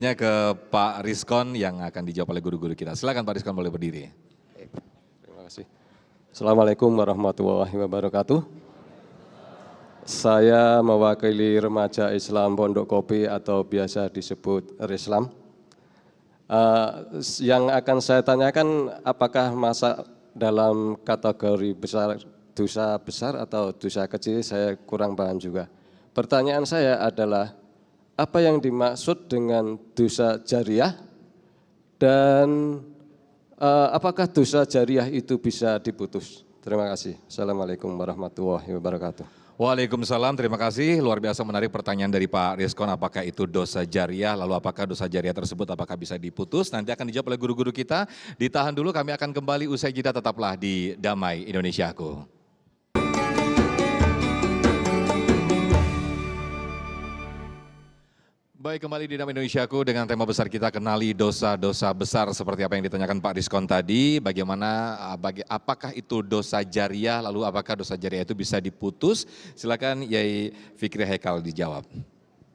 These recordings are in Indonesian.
Ke Pak Rizkon yang akan dijawab oleh guru-guru kita. Silakan Pak Rizkon, boleh berdiri. Terima kasih. Assalamualaikum warahmatullahi wabarakatuh. Saya mewakili remaja Islam Pondok Kopi atau biasa disebut Rislam. Yang akan saya tanyakan, apakah masa dalam kategori besar, dosa besar atau dosa kecil, saya kurang paham juga. Pertanyaan saya adalah, apa yang dimaksud dengan dosa jariah dan apakah dosa jariah itu bisa diputus? Terima kasih. Assalamualaikum warahmatullahi wabarakatuh. Waalaikumsalam, terima kasih. Luar biasa menarik pertanyaan dari Pak Rizkon, apakah itu dosa jariah, lalu apakah dosa jariah tersebut apakah bisa diputus? Nanti akan dijawab oleh guru-guru kita. Ditahan dulu, kami akan kembali usai jeda, tetaplah di Damai Indonesiaku. Baik, kembali di Damai Indonesiaku dengan tema besar kita, kenali dosa-dosa besar seperti apa yang ditanyakan Pak Rizkon tadi. Bagaimana, apakah itu dosa jariah, lalu apakah dosa jariah itu bisa diputus? Silakan Yai Fikri Haikal dijawab.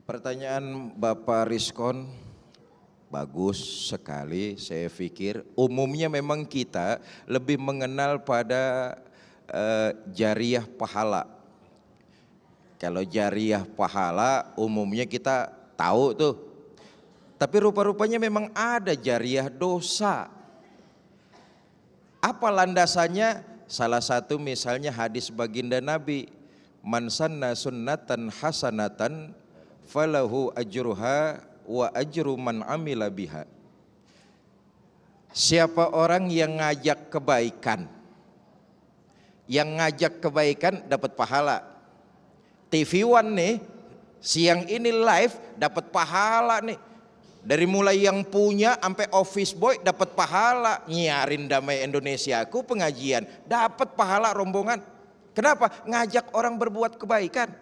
Pertanyaan Bapak Rizkon bagus sekali. Saya pikir umumnya memang kita lebih mengenal pada jariah pahala. Kalau jariah pahala umumnya kita tahu tuh. Tapi rupa-rupanya memang ada jariah dosa. Apa landasannya? Salah satu misalnya hadis baginda Nabi, man sanna sunnatan hasanatan falahu ajruha wa ajru man amila biha. Siapa orang yang ngajak kebaikan, dapat pahala. TV One nih, siang ini live dapat pahala nih. Dari mulai yang punya sampai office boy dapat pahala. Nyiarin Damai Indonesiaku pengajian dapat pahala rombongan. Kenapa? Ngajak orang berbuat kebaikan.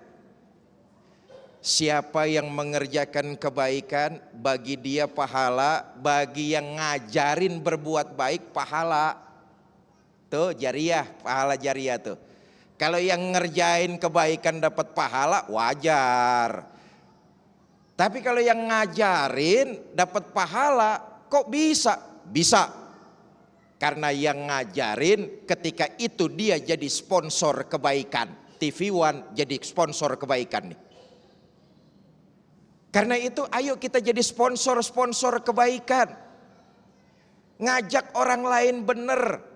Siapa yang mengerjakan kebaikan bagi dia pahala, bagi yang ngajarin berbuat baik pahala. Tuh jariah, pahala jariah tuh. Kalau yang ngerjain kebaikan dapat pahala wajar. Tapi kalau yang ngajarin dapat pahala kok bisa? Bisa. Karena yang ngajarin ketika itu dia jadi sponsor kebaikan. TV One jadi sponsor kebaikan nih. Karena itu ayo kita jadi sponsor kebaikan. Ngajak orang lain bener.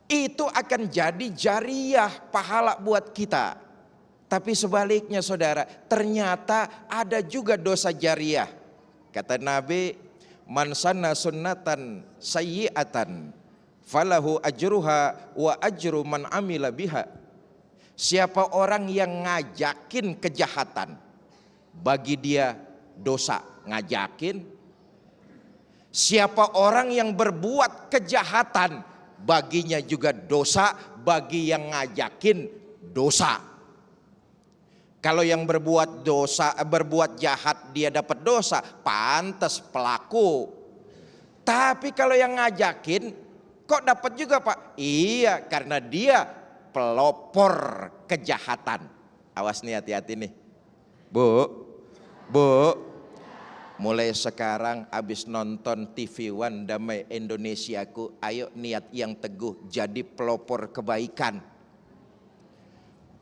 Itu akan jadi jariah pahala buat kita. Tapi sebaliknya saudara, ternyata ada juga dosa jariah. Kata Nabi, man sanna sunnatan sayyi'atan falahu ajruha wa ajru man amila biha. Siapa orang yang ngajakin kejahatan, bagi dia dosa ngajakin. Siapa orang yang berbuat kejahatan, baginya juga dosa, bagi yang ngajakin dosa. Kalau yang berbuat dosa, berbuat jahat dia dapat dosa, pantas pelaku. Tapi kalau yang ngajakin, kok dapat juga Pak? Iya, karena dia pelopor kejahatan. Awas nih, hati-hati nih. Bu, mulai sekarang abis nonton TV One Damai Indonesiaku, ayo niat yang teguh jadi pelopor kebaikan.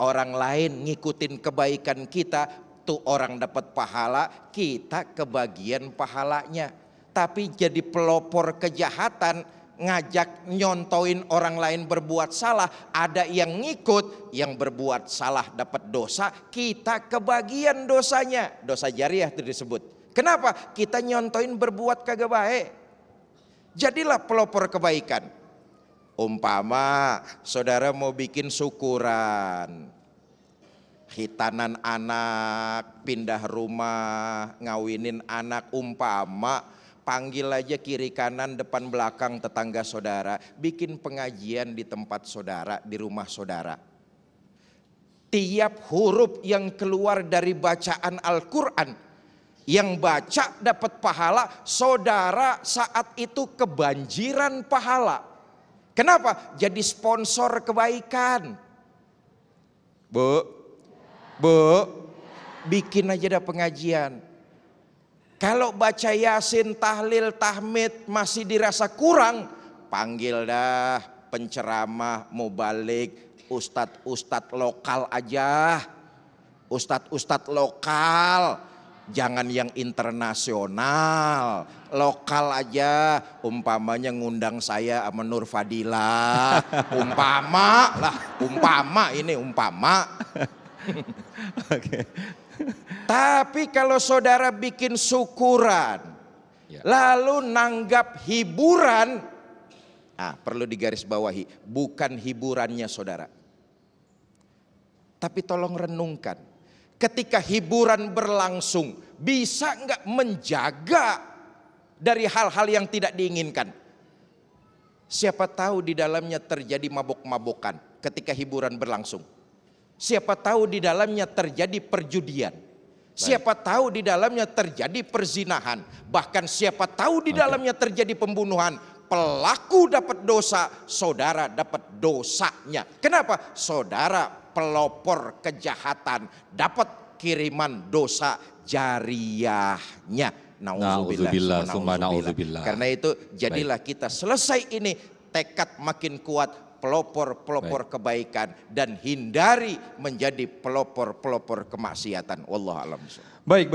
Orang lain ngikutin kebaikan kita, tuh orang dapat pahala, kita kebagian pahalanya. Tapi jadi pelopor kejahatan, ngajak nyontoin orang lain berbuat salah, ada yang ngikut, yang berbuat salah dapat dosa, kita kebagian dosanya. Dosa jariah itu disebut. Kenapa? Kita nyontoin berbuat kagak baik. Jadilah pelopor kebaikan. Umpama saudara mau bikin syukuran, khitanan anak, pindah rumah, ngawinin anak, umpama panggil aja kiri kanan depan belakang tetangga saudara, bikin pengajian di tempat saudara, di rumah saudara. Tiap huruf yang keluar dari bacaan Al-Quran, yang baca dapat pahala, saudara saat itu kebanjiran pahala. Kenapa? Jadi sponsor kebaikan. Bu, bikin aja dah pengajian. Kalau baca Yasin, tahlil, tahmid masih dirasa kurang, panggil dah penceramah, mubalik, ustadz-ustadz lokal aja. Ustadz-ustadz lokal, jangan yang internasional, lokal aja. Umpamanya ngundang saya sama Nur Fadilah, umpama ini umpama. Oke. Tapi kalau saudara bikin syukuran, lalu nanggap hiburan, perlu digarisbawahi, bukan hiburannya saudara. Tapi tolong renungkan, ketika hiburan berlangsung, bisa nggak menjaga dari hal-hal yang tidak diinginkan? Siapa tahu di dalamnya terjadi mabok-mabokan ketika hiburan berlangsung. Siapa tahu di dalamnya terjadi perjudian. Siapa tahu di dalamnya terjadi perzinahan. Bahkan siapa tahu di dalamnya terjadi pembunuhan. Pelaku dapat dosa, saudara dapat dosanya. Kenapa? Saudara pelopor kejahatan dapat kiriman dosa jariyahnya. Nauzubillah, summa nauzubillah. Karena itu jadilah kita selesai ini tekad makin kuat, pelopor-pelopor kebaikan, dan hindari menjadi pelopor-pelopor kemaksiatan. Wallahu a'lam. Baik.